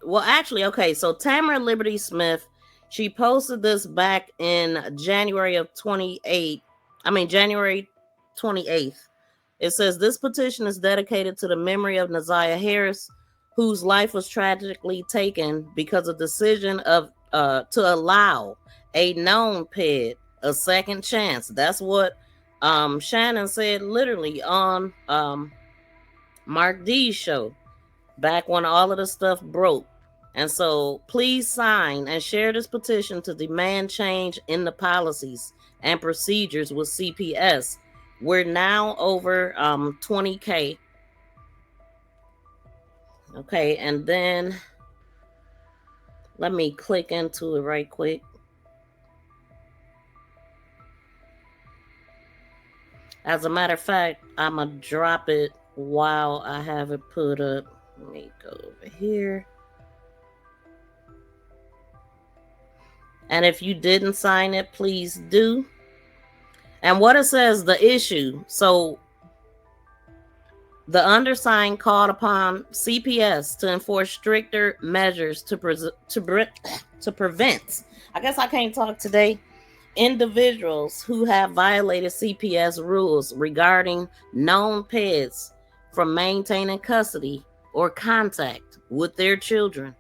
Well, actually, okay. So Tamara Liberty Smith, she posted this back in January of 28. I mean January 28th. It says this petition is dedicated to the memory of ZIYAH Harris, whose life was tragically taken because of decision of to allow a known ped a second chance. That's what Shannon said literally on Mark D's show back when all of the stuff broke. And so please sign and share this petition to demand change in the policies and procedures with CPS. We're now over 20K. Okay, and then let me click into it right quick. As a matter of fact, I'm going to drop it while I have it put up. Let me go over here. And if you didn't sign it, please do. And what it says, the issue. So the undersigned called upon CPS to enforce stricter measures to prevent, I guess I can't talk today, individuals who have violated CPS rules regarding known pets from maintaining custody or contact with their children.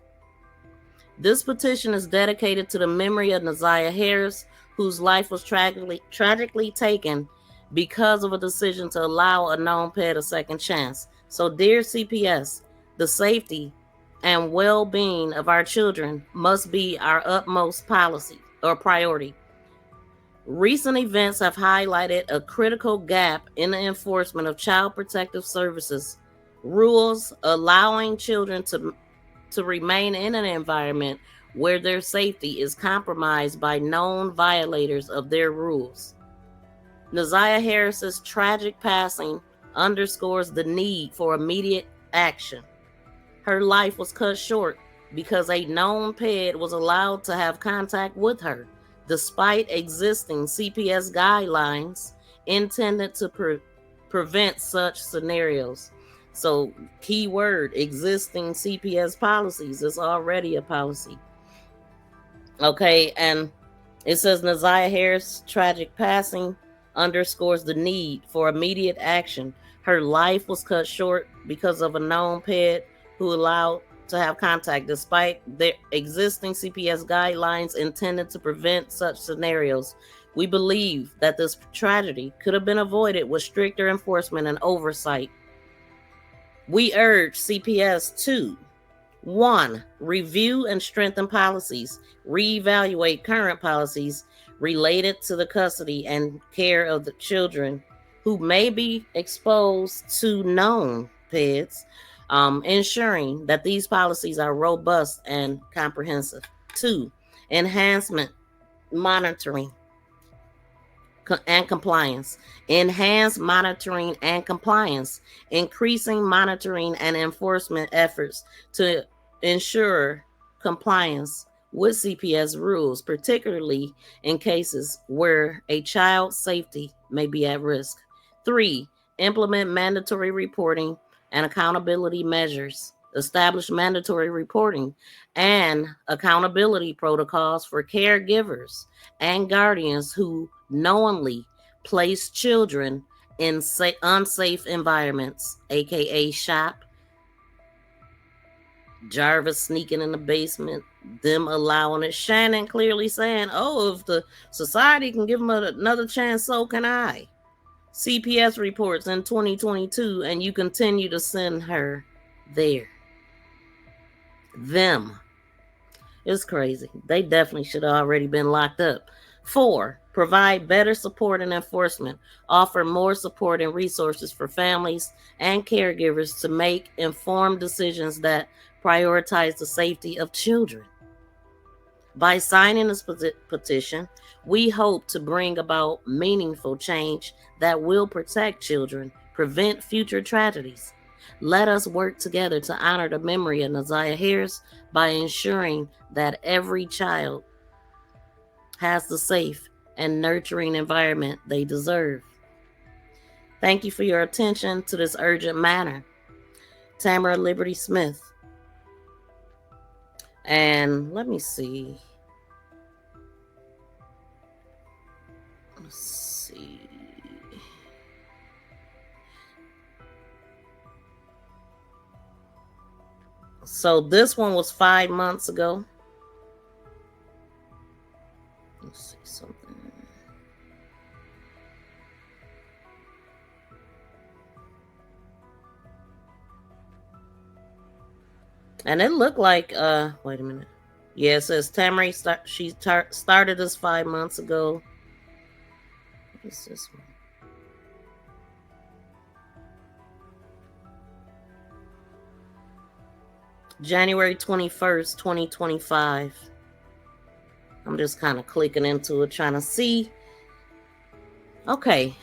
This petition is dedicated to the memory of ZIYAH Harris, whose life was tragically taken because of a decision to allow a known pet a second chance. So, dear CPS, the safety and well-being of our children must be our utmost policy or priority. Recent events have highlighted a critical gap in the enforcement of child protective services rules, allowing children to remain in an environment where their safety is compromised by known violators of their rules. ZIYAH Harris's tragic passing underscores the need for immediate action. Her life was cut short because a known ped was allowed to have contact with her, despite existing CPS guidelines intended to prevent such scenarios. So, key word, existing CPS policies is already a policy. Okay, and it says ZIYAH Harris' tragic passing underscores the need for immediate action. Her life was cut short because of a known ped who allowed to have contact despite the existing CPS guidelines intended to prevent such scenarios. We believe that this tragedy could have been avoided with stricter enforcement and oversight. We urge CPS to 1. Review and strengthen policies, reevaluate current policies related to the custody and care of the children who may be exposed to known peds, ensuring that these policies are robust and comprehensive. 2. Enhancement, monitoring, and compliance. Enhance monitoring and compliance, increasing monitoring and enforcement efforts to ensure compliance with CPS rules, particularly in cases where a child's safety may be at risk. 3. Implement mandatory reporting and accountability measures. Establish mandatory reporting and accountability protocols for caregivers and guardians who knowingly place children in unsafe environments, aka shop, Jarvis sneaking in the basement, them allowing it. Shannon clearly saying, oh, if the society can give them another chance, so can I. CPS reports in 2022, and you continue to send her there. Them. It's crazy. They definitely should have already been locked up. 4. Provide better support and enforcement. Offer more support and resources for families and caregivers to make informed decisions that prioritize the safety of children. By signing this petition, we hope to bring about meaningful change that will protect children, prevent future tragedies. Let us work together to honor the memory of ZIYAH Harris by ensuring that every child has the safe and nurturing environment they deserve. Thank you for your attention to this urgent matter. Tamara Liberty Smith. And let me see. Let's see. So this one was 5 months ago. Let's see something. And it looked like wait a minute. Yeah, it says Tamari started this 5 months ago. What is this one? January 21st, 2025. I'm just kind of clicking into it, trying to see. Okay.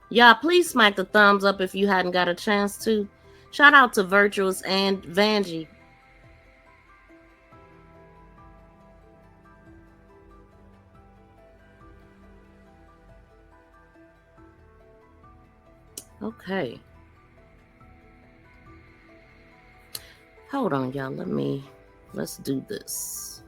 Y'all, please smack the thumbs up if you hadn't got a chance to. Shout out to Virtuous and Vanjie. Okay. Hold on, y'all. Let's do this.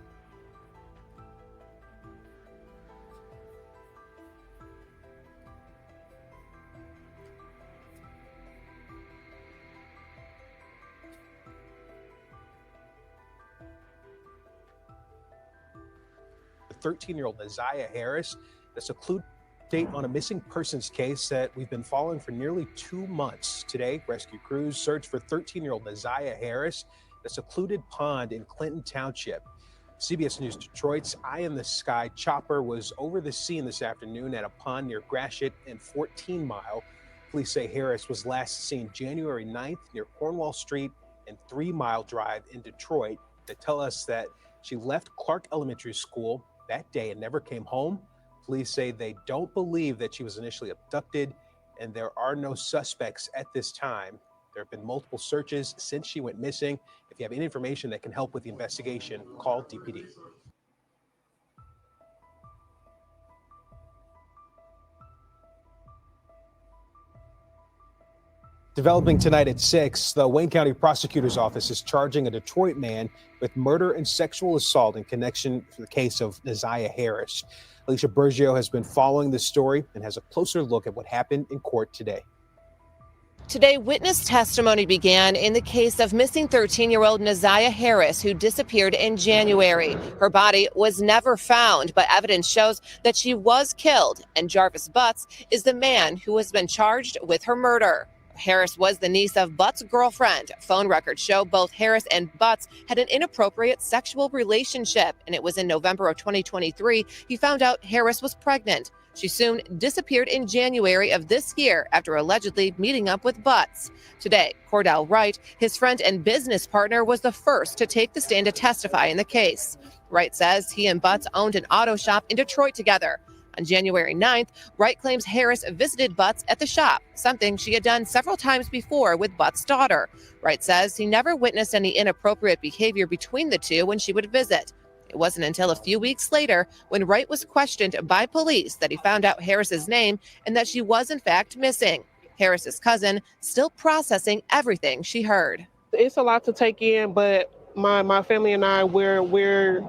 The 13-year-old ZIYAH Harris, a secluded update on a missing persons case that we've been following for nearly 2 months. Today, rescue crews search for 13-year-old ZIYAH Harris at a secluded pond in Clinton Township. CBS News Detroit's Eye in the Sky chopper was over the scene this afternoon at a pond near Gratiot and 14 Mile. Police say Harris was last seen January 9th near Cornwall Street and 3 Mile Drive in Detroit. They tell us that she left Clark Elementary School that day and never came home. Police say they don't believe that she was initially abducted, and there are no suspects at this time. There have been multiple searches since she went missing. If you have any information that can help with the investigation, call DPD. Developing tonight at 6, the Wayne County Prosecutor's Office is charging a Detroit man with murder and sexual assault in connection to the case of ZIYAH Harris. Alicia Bergio has been following this story and has a closer look at what happened in court today. Today, witness testimony began in the case of missing 13-year-old ZIYAH Harris, who disappeared in January. Her body was never found, but evidence shows that she was killed, and Jarvis Butts is the man who has been charged with her murder. Harris was the niece of Butts' girlfriend. Phone records show both Harris and Butts had an inappropriate sexual relationship, and it was in November of 2023 he found out Harris was pregnant. She soon disappeared in January of this year after allegedly meeting up with Butts. Today, Cordell Wright, his friend and business partner, was the first to take the stand to testify in the case. Wright says he and Butts owned an auto shop in Detroit together. On January 9th, Wright claims Harris visited Butts at the shop, something she had done several times before with Butts' daughter. Wright says he never witnessed any inappropriate behavior between the two when she would visit. It wasn't until a few weeks later, when Wright was questioned by police, that he found out Harris's name and that she was in fact missing. Harris's cousin still processing everything she heard. It's a lot to take in, but my family and I, we're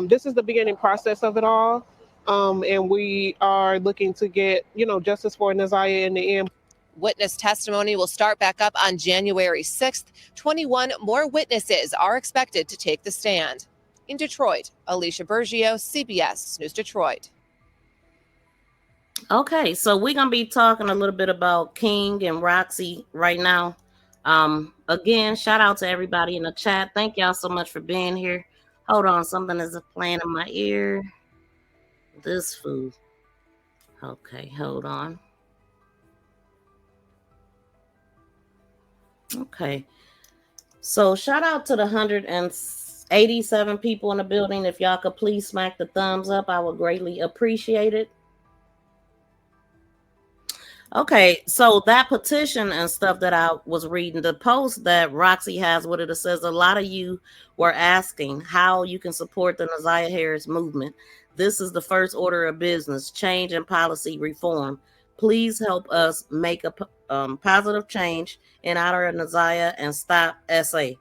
this is the beginning process of it all. And we are looking to get, justice for ZIYAH in the end. Witness testimony will start back up on January 6th. 21 more witnesses are expected to take the stand. In Detroit, Alicia Bergio, CBS News Detroit. Okay, so we're going to be talking a little bit about King and Roxy right now. Again, shout out to everybody in the chat. Thank y'all so much for being here. Hold on, something is playing in my ear. This food. Okay, hold on. Okay. So shout out to the 187 people in the building. If y'all could please smack the thumbs up, I would greatly appreciate it. Okay, so that petition and stuff that I was reading, the post that Roxy has with it, it says a lot of you were asking how you can support the ZIYAH Harris movement. This is the first order of business, change and policy reform. Please help us make a positive change in honor of ZIYAH and stop SA.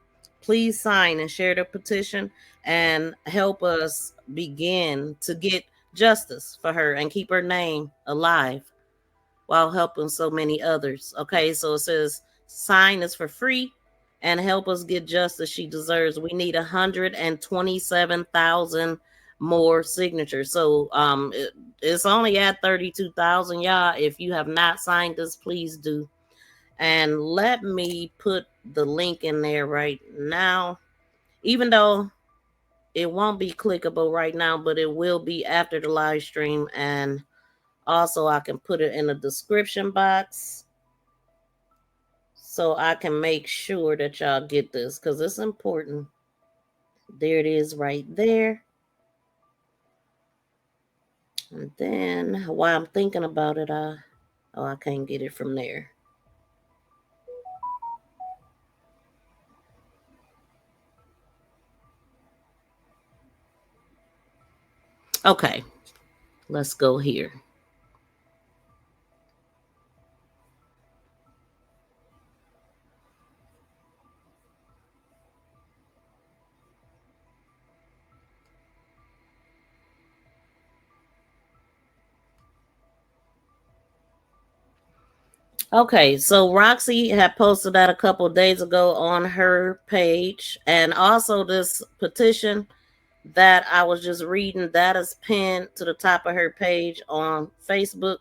Please sign and share the petition and help us begin to get justice for her and keep her name alive while helping so many others. Okay, so it says sign is for free and help us get justice she deserves. We need 127,000 more signatures. So it's only at 32,000, y'all. If you have not signed this, please do. And let me put the link in there right now, even though it won't be clickable right now, but it will be after the live stream. And also, I can put it in the description box so I can make sure that y'all get this because it's important. There it is right there. And then while I'm thinking about it, I can't get it from there. Okay, let's go here. Okay, so Roxy had posted that a couple of days ago on her page, and also this petition that I was just reading, that is pinned to the top of her page on Facebook.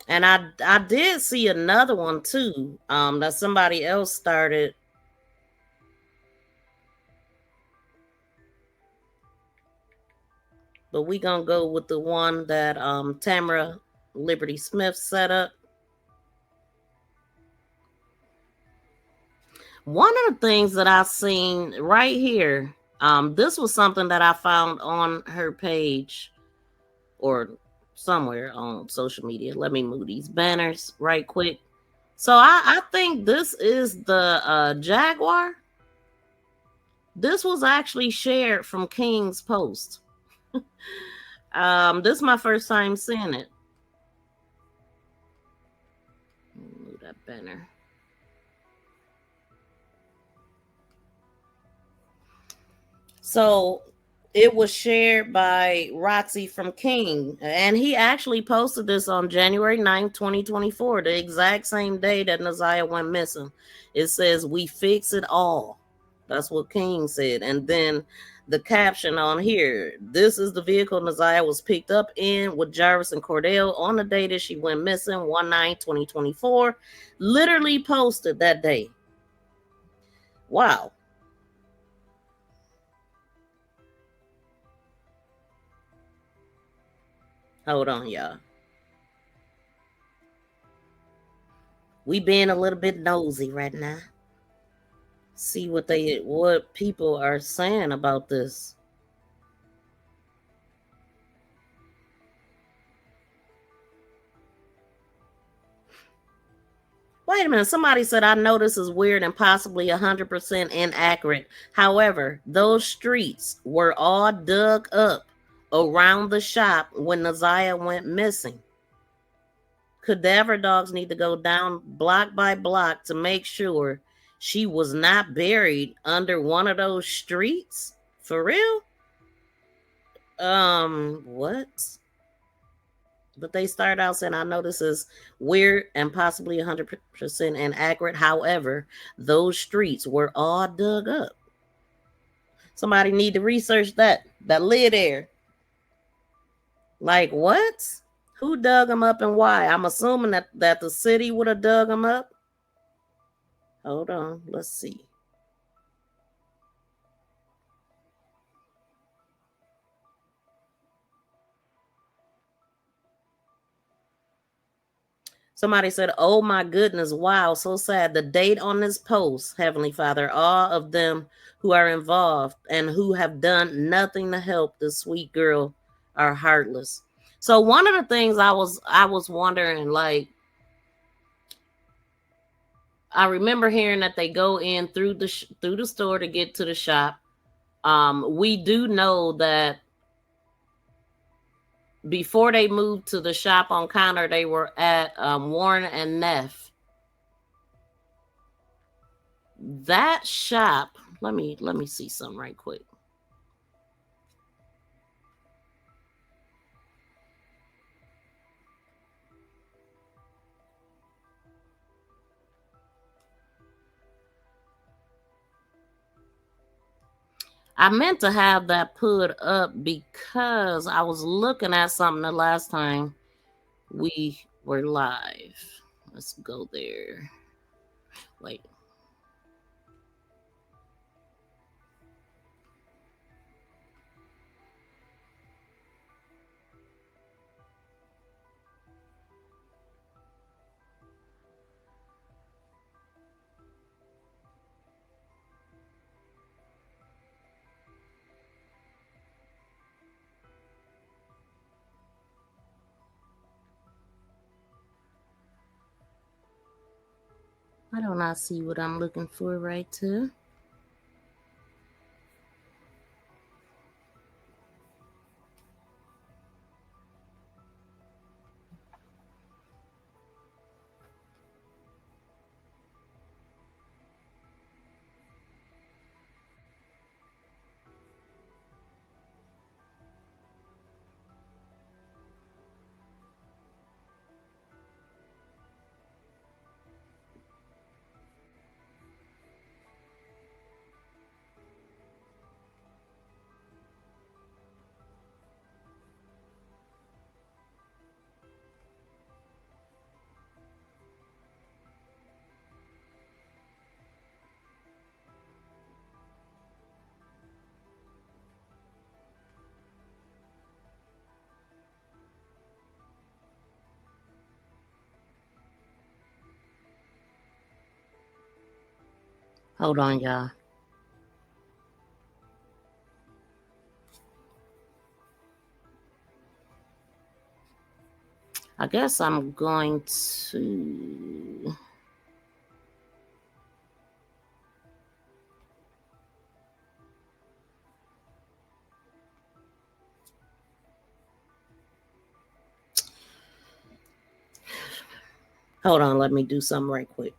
And I did see another one too, that somebody else started. But we gonna go with the one that Tamara Liberty Smith set up. One of the things that I seen right here, this was something that I found on her page or somewhere on social media. Let me move these banners right quick. So I think this is the Jaquar. This was actually shared from King's post. This is my first time seeing it. Move that banner. So it was shared by Roxy from King, and he actually posted this on January 9th, 2024, the exact same day that ZIYAH went missing. It says, "We fix it all." That's what King said. And then the caption on here, "This is the vehicle ZIYAH was picked up in with Jarvis and Cordell on the day that she went missing, 1/9/2024. Literally posted that day. Wow. Hold on, y'all. We being a little bit nosy right now. See what people are saying about this. Wait a minute. Somebody said, "I know this is weird and possibly 100% inaccurate. However, those streets were all dug up around the shop when ZIYAH went missing. Cadaver dogs need to go down block by block to make sure she was not buried under one of those streets." For real? What? But they start out saying, "I know this is weird and possibly 100% inaccurate. However, those streets were all dug up." Somebody need to research that live there. Like, what? Who dug them up and why? I'm assuming that the city would have dug them up. Hold on. Let's see. Somebody said, "Oh my goodness, wow, so sad. The date on this post, Heavenly Father, all of them who are involved and who have done nothing to help this sweet girl are heartless." So one of the things I was wondering, like, I remember hearing that they go in through the store to get to the shop. We do know that before they moved to the shop on Connor, they were at Warren and Neff. That shop, let me see something right quick. I meant to have that put up because I was looking at something the last time we were live. Let's go there. Wait. I do not see what I'm looking for right here. Hold on, y'all. I guess I'm going to... Hold on, let me do something right quick.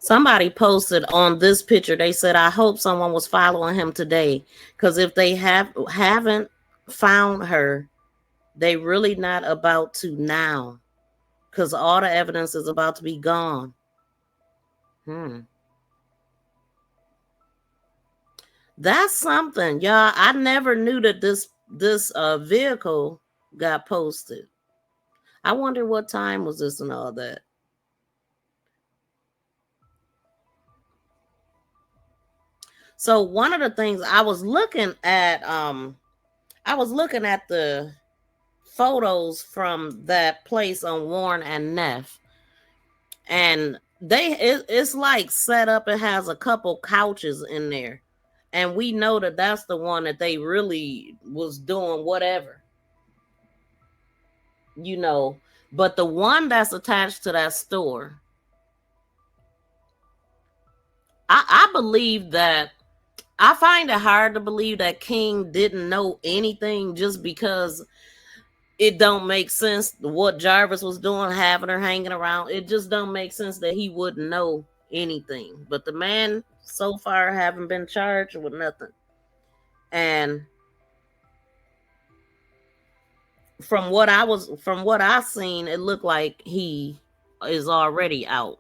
Somebody posted on this picture, they said, I hope someone was following him today, because if they haven't found her, they really not about to now, because all the evidence is about to be gone. That's something, y'all. I never knew that this vehicle got posted. I wonder what time was this and all that. So one of the things I was looking at the photos from that place on Warren and Neff, and it's like set up. It has a couple couches in there, and we know that that's the one that they really was doing whatever, you know. But the one that's attached to that store, I believe that. I find it hard to believe that King didn't know anything, just because it don't make sense what Jarvis was doing, having her hanging around. It just don't make sense that he wouldn't know anything. But the man so far haven't been charged with nothing. And from what I seen, it looked like he is already out.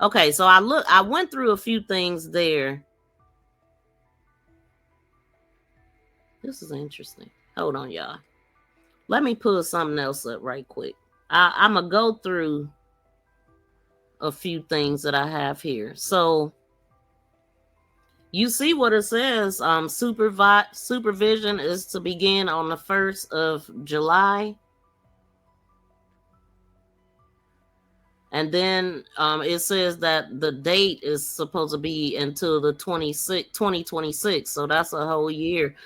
Okay, so I went through a few things there. This is interesting. Hold on, y'all. Let me pull something else up right quick. I'm going to go through a few things that I have here. So you see what it says. Supervision is to begin on the 1st of July. And then it says that the date is supposed to be until the 2026. So that's a whole year.